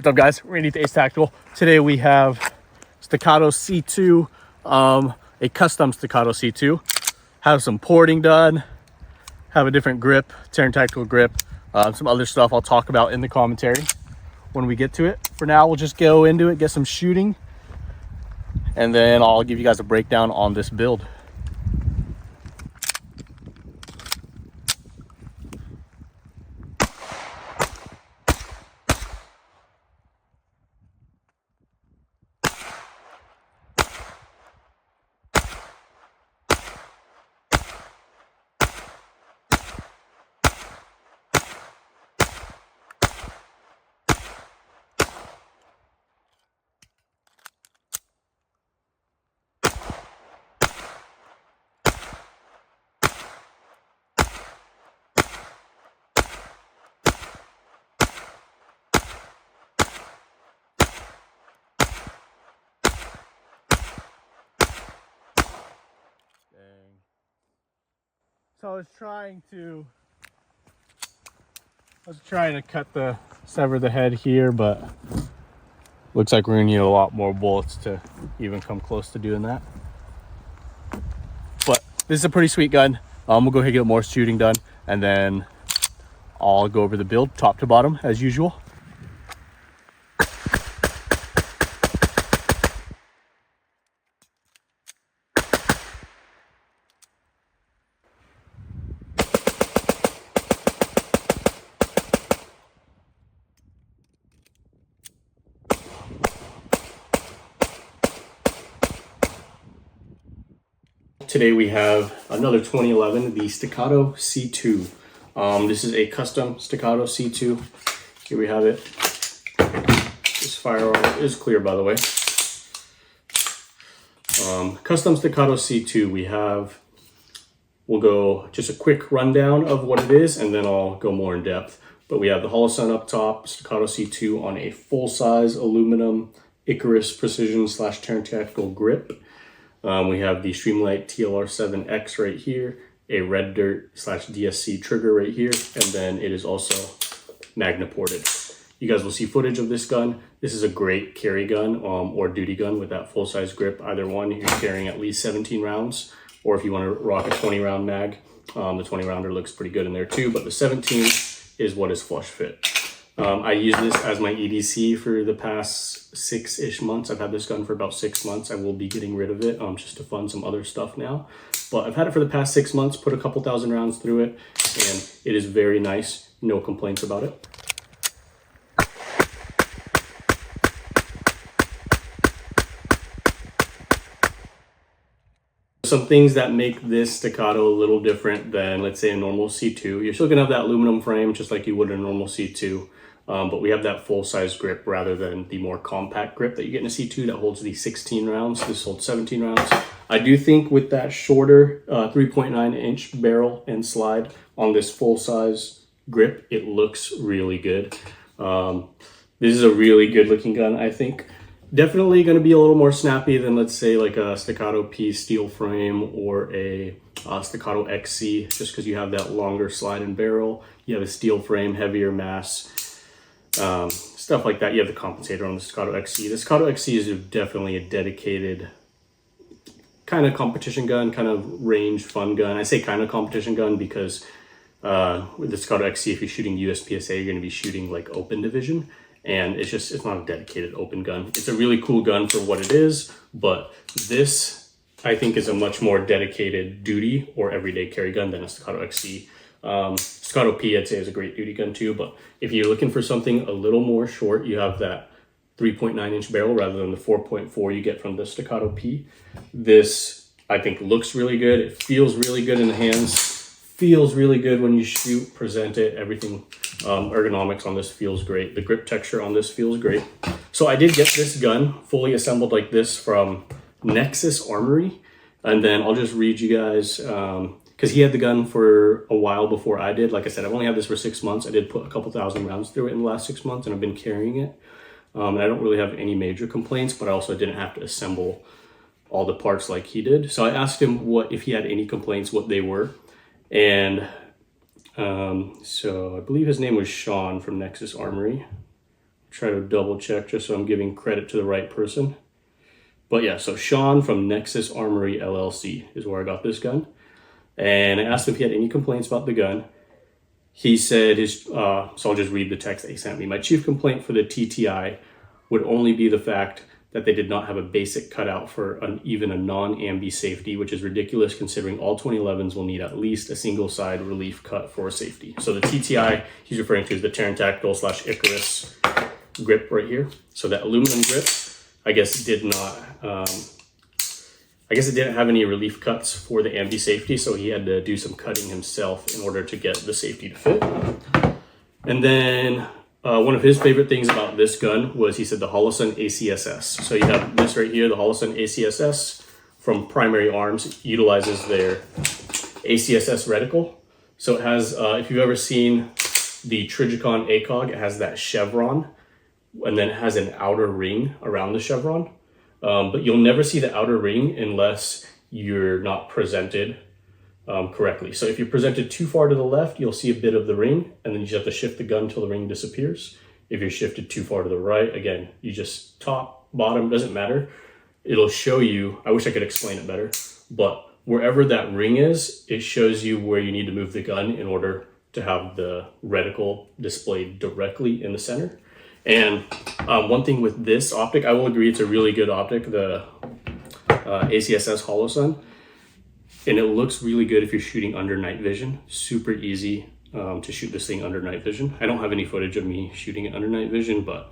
What's up, guys? Randy with Ace Tactical. Today we have Staccato C2, a custom Staccato C2. Have some porting done, have a different grip, Terran Tactical grip, some other stuff I'll talk about in the commentary when we get to it. For now, we'll just go into it, get some shooting, and then I'll give you guys a breakdown on this build. So I was trying to sever the head here, but looks like we're gonna need a lot more bullets to even come close to doing that. But this is a pretty sweet gun. We'll go ahead and get more shooting done, and then I'll go over the build top to bottom as usual. Today we have another 2011, the Staccato C2. This is a custom Staccato C2. Here we have it. This firearm is clear, by the way. Custom Staccato C2. We'll go just a quick rundown of what it is, and then I'll go more in depth. But we have the Holosun up top, Staccato C2 on a full-size aluminum Icarus precision / Terran Tactical grip. We have the Streamlight TLR7X right here, a Red Dirt / DSC trigger right here, and then it is also Magna ported. You guys will see footage of this gun. This is a great carry gun or duty gun with that full-size grip. Either one, you're carrying at least 17 rounds, or if you want to rock a 20-round mag, the 20-rounder looks pretty good in there too, but the 17 is what is flush fit. I use this as my EDC for the past 6-ish months. I've had this gun for about 6 months. I will be getting rid of it just to fund some other stuff now. But I've had it for the past 6 months, put a couple thousand rounds through it, and it is very nice. No complaints about it. Some things that make this Staccato a little different than, let's say, a normal C2. You're still gonna have that aluminum frame just like you would in a normal C2. But we have that full-size grip rather than the more compact grip that you get in a C2 that holds the 16 rounds. This holds 17 rounds. I do think with that shorter 3.9-inch barrel and slide on this full-size grip, it looks really good. This is a really good-looking gun, I think. Definitely going to be a little more snappy than, let's say, like a Staccato P steel frame or a Staccato XC, just because you have that longer slide and barrel. You have a steel frame, heavier mass. Stuff like that. You have the compensator on the Staccato XC. The Staccato XC is definitely a dedicated kind of competition gun, kind of range fun gun. I say kind of competition gun because with the Staccato XC, if you're shooting USPSA, you're going to be shooting like open division, and it's not a dedicated open gun. It's a really cool gun for what it is, but this I think is a much more dedicated duty or everyday carry gun than a Staccato XC. Staccato P, I'd say, is a great duty gun too, but if you're looking for something a little more short, you have that 3.9-inch barrel rather than the 4.4 you get from the Staccato P. This, I think, looks really good. It feels really good in the hands, feels really good when you shoot, present it, everything. Ergonomics on this feels great. The grip texture on this feels great. So I did get this gun fully assembled like this from Nexus Armory, and then I'll just read you guys, because he had the gun for a while before I did. Like I said, I've only had this for 6 months. I did put a couple thousand rounds through it in the last 6 months, and I've been carrying it. And I don't really have any major complaints, but I also didn't have to assemble all the parts like he did. So I asked him if he had any complaints, what they were. And so I believe his name was Sean from Nexus Armory. try to double check just so I'm giving credit to the right person. But yeah, so Sean from Nexus Armory LLC is where I got this gun. And I asked him if he had any complaints about the gun. He said so I'll just read the text that he sent me. My chief complaint for the TTI would only be the fact that they did not have a basic cutout for even a non-ambi safety, which is ridiculous considering all 2011s will need at least a single side relief cut for a safety. So the TTI he's referring to is the Terran Tactical / Icarus grip right here. So that aluminum grip, I guess it didn't have any relief cuts for the ambi safety, so he had to do some cutting himself in order to get the safety to fit. And then one of his favorite things about this gun was, he said, the Holosun ACSS. So you have this right here, the Holosun ACSS from Primary Arms utilizes their ACSS reticle. So it has, if you've ever seen the Trigicon ACOG, it has that chevron, and then it has an outer ring around the chevron. But you'll never see the outer ring unless you're not presented correctly. So if you're presented too far to the left, you'll see a bit of the ring, and then you just have to shift the gun until the ring disappears. If you're shifted too far to the right, again, you just top, bottom, doesn't matter. It'll show you, I wish I could explain it better, but wherever that ring is, it shows you where you need to move the gun in order to have the reticle displayed directly in the center. And one thing with this optic, I will agree it's a really good optic, the ACSS Holosun. And it looks really good if you're shooting under night vision. Super easy to shoot this thing under night vision. I don't have any footage of me shooting it under night vision, but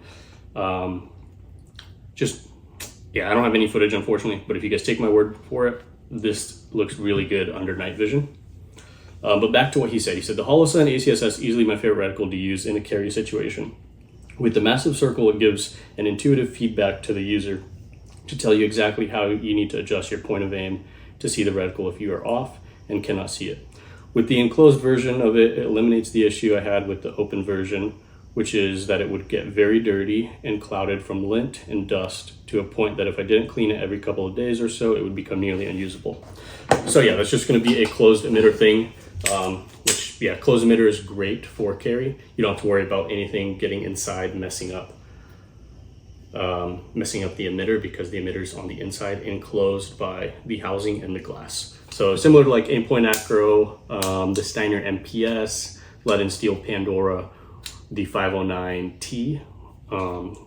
I don't have any footage, unfortunately. But if you guys take my word for it, this looks really good under night vision. But back to what he said. He said, the Holosun ACSS, easily my favorite reticle to use in a carry situation. With the massive circle, it gives an intuitive feedback to the user to tell you exactly how you need to adjust your point of aim to see the reticle if you are off and cannot see it. With the enclosed version of it, it eliminates the issue I had with the open version, which is that it would get very dirty and clouded from lint and dust to a point that if I didn't clean it every couple of days or so, it would become nearly unusable. So yeah, that's just going to be a closed emitter thing, which yeah, closed emitter is great for carry. You don't have to worry about anything getting inside messing up the emitter, because the emitter is on the inside enclosed by the housing and the glass. So similar to like Aimpoint Acro, the Steiner MPS, Lead and Steel Pandora, the 509T.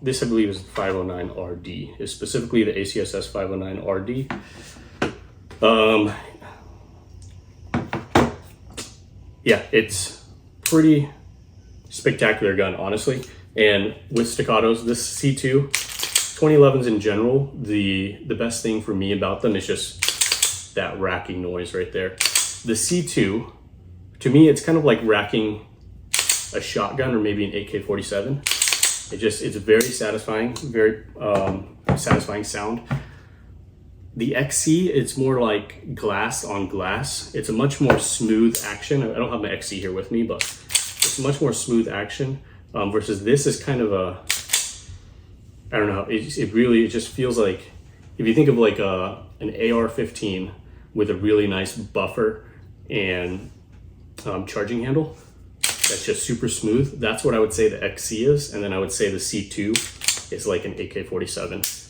This I believe is 509RD, is specifically the ACSS 509RD. Yeah, it's pretty spectacular gun, honestly. And with Staccatos, this C2, 2011s in general, the best thing for me about them is just that racking noise right there. The C2, to me, it's kind of like racking a shotgun or maybe an AK-47. It's very satisfying, very satisfying sound. The XC, it's more like glass on glass. It's a much more smooth action. I don't have my XC here with me, but it's much more smooth action. Versus this is kind of a, I don't know, it just feels like, if you think of like an AR-15 with a really nice buffer and charging handle, that's just super smooth. That's what I would say the XC is. And then I would say the C2 is like an AK-47.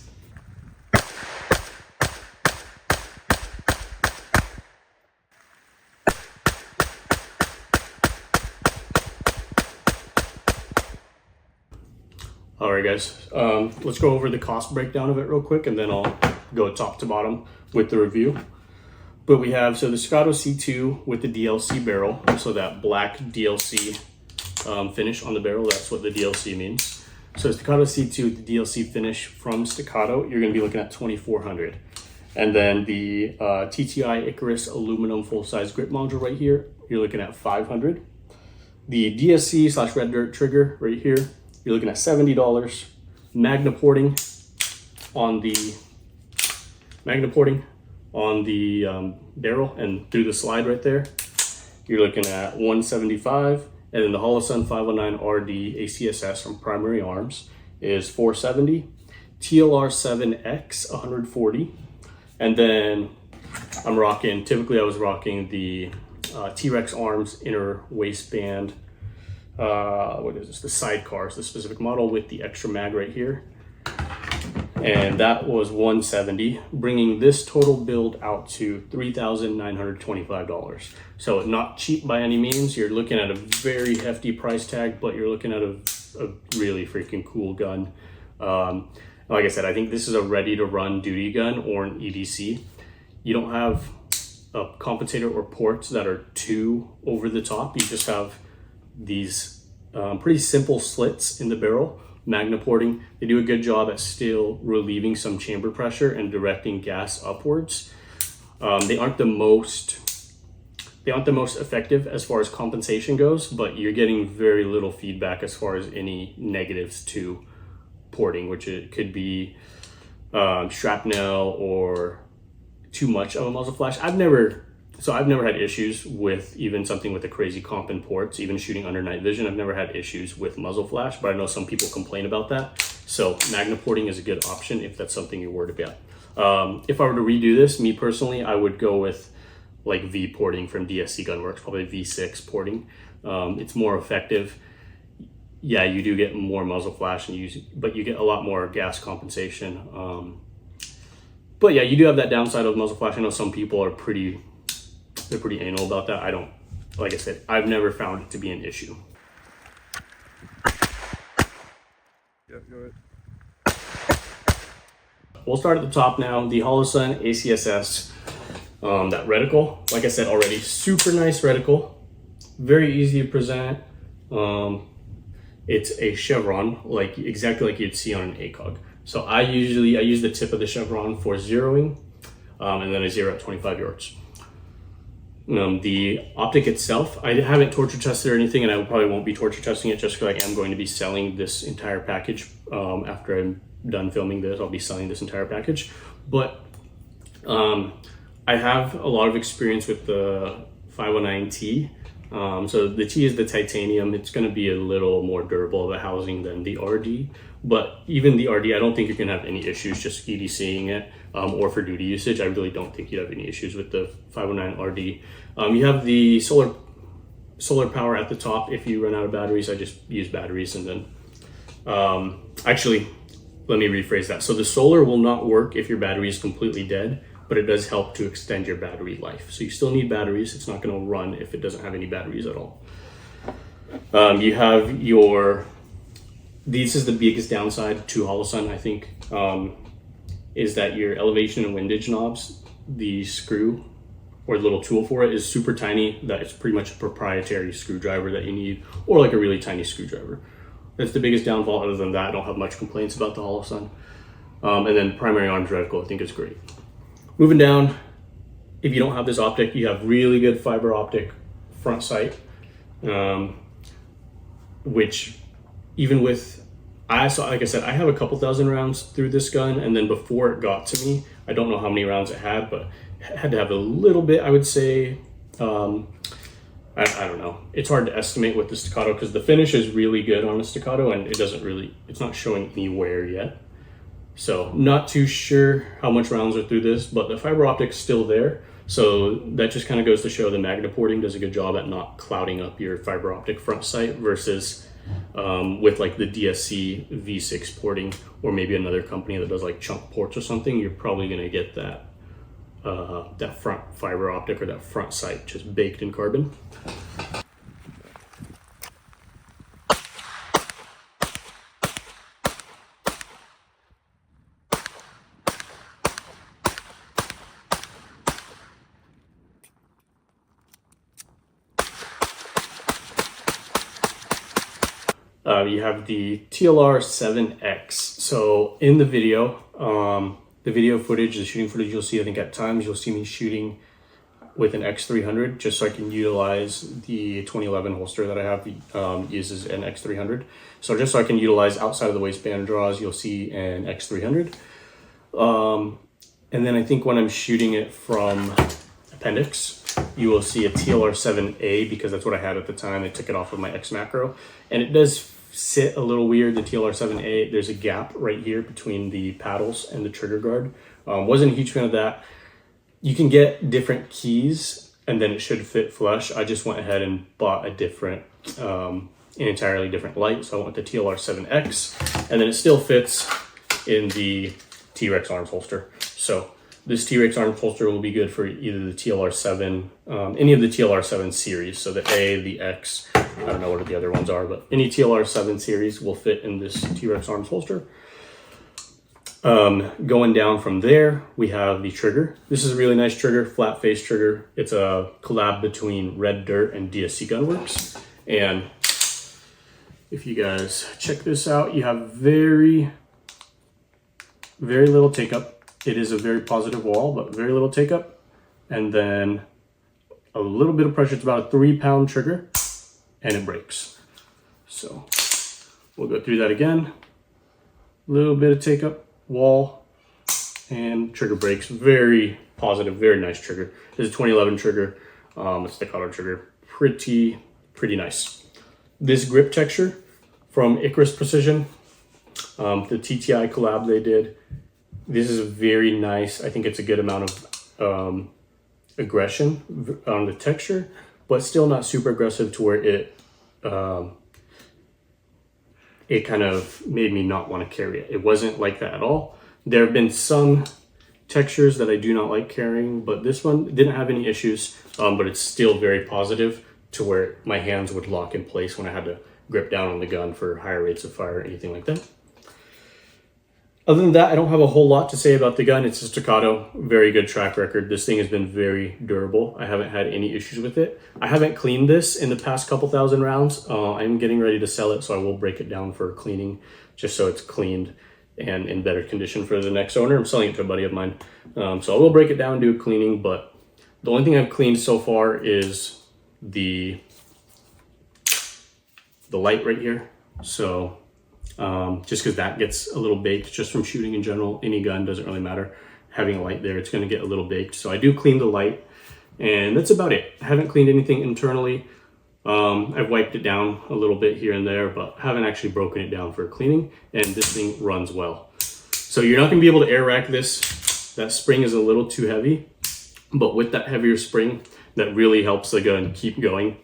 All right, guys, let's go over the cost breakdown of it real quick, and then I'll go top to bottom with the review. But we have, so the Staccato C2 with the DLC barrel, so that black DLC finish on the barrel, that's what the DLC means. So Staccato C2 with the DLC finish from Staccato, you're gonna be looking at $2,400. And then the TTI Icarus aluminum full-size grip module right here, you're looking at $500. The DSC/Red Dirt trigger right here, you're looking at $70. Magna porting on the barrel and through the slide right there, you're looking at $175. And then the Holosun 509RD ACSS from Primary Arms is $470. TLR7X $140. And then typically I was rocking the Trex Arms inner waistband what is this? The sidecar is the specific model with the extra mag right here. And that was $170, bringing this total build out to $3,925. So not cheap by any means. You're looking at a very hefty price tag, but you're looking at a really freaking cool gun. Like I said, I think this is a ready to run duty gun or an EDC. You don't have a compensator or ports that are too over the top. You just have these pretty simple slits in the barrel. Magna porting, they do a good job at still relieving some chamber pressure and directing gas upwards. They aren't the most effective as far as compensation goes, but you're getting very little feedback as far as any negatives to porting, which it could be shrapnel or too much of a muzzle flash. I've never had issues with even something with a crazy comp in ports, even shooting under night vision. I've never had issues with muzzle flash, but I know some people complain about that. So Magna porting is a good option if that's something you're worried about. If I were to redo this, me personally, I would go with like V porting from DSC Gunworks, probably V6 porting. It's more effective. Yeah, you do get more muzzle flash, but you get a lot more gas compensation. But yeah, you do have that downside of muzzle flash. I know some people are pretty anal about that. Like I said, I've never found it to be an issue. Yeah, go ahead. We'll start at the top now. The Holosun ACSS, that reticle, like I said already, super nice reticle, very easy to present. It's a chevron, exactly like you'd see on an ACOG. So I use the tip of the chevron for zeroing, and then I zero at 25 yards. The optic itself, I haven't torture tested or anything, and I probably won't be torture testing it just because I am going to be selling this entire package. After I'm done filming this, I'll be selling this entire package. But I have a lot of experience with the 509T. So the T is the titanium. It's going to be a little more durable of a housing than the RD. But even the RD, I don't think you're going to have any issues just EDCing it, or for duty usage. I really don't think you'd have any issues with the 509 RD. You have the solar power at the top. If you run out of batteries, I just use batteries. And then actually, let me rephrase that. So the solar will not work if your battery is completely dead, but it does help to extend your battery life. So you still need batteries. It's not going to run if it doesn't have any batteries at all. You have this is the biggest downside to Holosun, I think, is that your elevation and windage knobs, the screw or the little tool for it is super tiny, that it's pretty much a proprietary screwdriver that you need, or like a really tiny screwdriver. That's the biggest downfall. Other than that, I don't have much complaints about the Holosun. And then primary arms reticle, I think is great. Moving down, if you don't have this optic, you have really good fiber optic front sight, which even with, like I said, I have a couple thousand rounds through this gun, and then before it got to me, I don't know how many rounds it had, but it had to have a little bit, I would say. I don't know. It's hard to estimate with the Staccato because the finish is really good on a Staccato, and it's not showing any wear yet. So not too sure how much rounds are through this, but the fiber optic's still there. So that just kind of goes to show the Magna porting does a good job at not clouding up your fiber optic front sight versus with like the DSC V6 porting, or maybe another company that does like chunk ports or something. You're probably going to get that that front fiber optic or that front sight just baked in carbon. You have the TLR 7X. So in the video footage, the shooting footage you'll see, I think at times you'll see me shooting with an X300 just so I can utilize the 2011 holster that I have uses an X300. So just so I can utilize outside of the waistband draws, you'll see an X300. And then I think when I'm shooting it from appendix, you will see a TLR 7A because that's what I had at the time. I took it off of my X macro, and it does sit a little weird. The TLR 7A, there's a gap right here between the paddles and the trigger guard. Wasn't a huge fan of that. You can get different keys and then it should fit flush. I just went ahead and bought a different an entirely different light. So I went with the TLR7X, and then it still fits in the Trex arms holster. So this Trex arms holster will be good for either the TLR7, any of the TLR7 series. So the A, the X, I don't know what the other ones are, but any TLR7 series will fit in this Trex arms holster. Going down from there, we have the trigger. This is a really nice trigger, flat face trigger. It's a collab between Red Dirt and DSC Gunworks. And if you guys check this out, you have very little take up. It is a very positive wall, but very little take up. And then a little bit of pressure. It's about a 3-pound trigger, and it breaks. So we'll go through that again. A little bit of take up, wall, and trigger breaks. Very positive, very nice trigger. This is a 2011 trigger, a staccato trigger. Pretty nice. This grip texture from Icarus Precision, the TTI collab they did. This is very nice. I think it's a good amount of aggression on the texture, but still not super aggressive to where it kind of made me not want to carry it. It wasn't like that at all. There have been some textures that I do not like carrying, but this one didn't have any issues, but it's still very positive to where my hands would lock in place when I had to grip down on the gun for higher rates of fire or anything like that. Other than that, I don't have a whole lot to say about the gun. It's a staccato, very good track record. This thing has been very durable. I haven't had any issues with it. I haven't cleaned this in the past couple thousand rounds. I'm getting ready to sell it, so I will break it down for cleaning, just so it's cleaned and in better condition for the next owner. I'm selling it to a buddy of mine. So I will break it down and do a cleaning, but the only thing I've cleaned so far is the light right here. So just because that gets a little baked just from shooting in general. Any gun, doesn't really matter. Having a light there, it's going to get a little baked. So I do clean the light, and that's about it. I haven't cleaned anything internally. I've wiped it down a little bit here and there, but haven't actually broken it down for cleaning, and this thing runs well. So you're not going to be able to air rack this. That spring is a little too heavy, but with that heavier spring, that really helps the gun keep going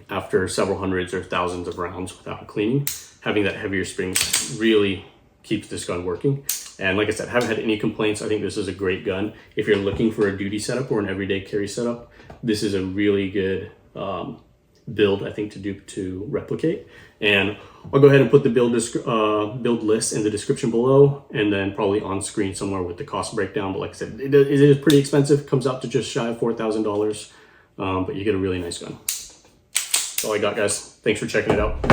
after several hundreds or thousands of rounds without cleaning. Having that heavier spring really keeps this gun working. And like I said, haven't had any complaints. I think this is a great gun. If you're looking for a duty setup or an everyday carry setup, this is a really good build, I think, to replicate. And I'll go ahead and put the build list in the description below, and then probably on screen somewhere with the cost breakdown. But like I said, it is pretty expensive. It comes out to just shy of $4,000, but you get a really nice gun. That's all I got, guys. Thanks for checking it out.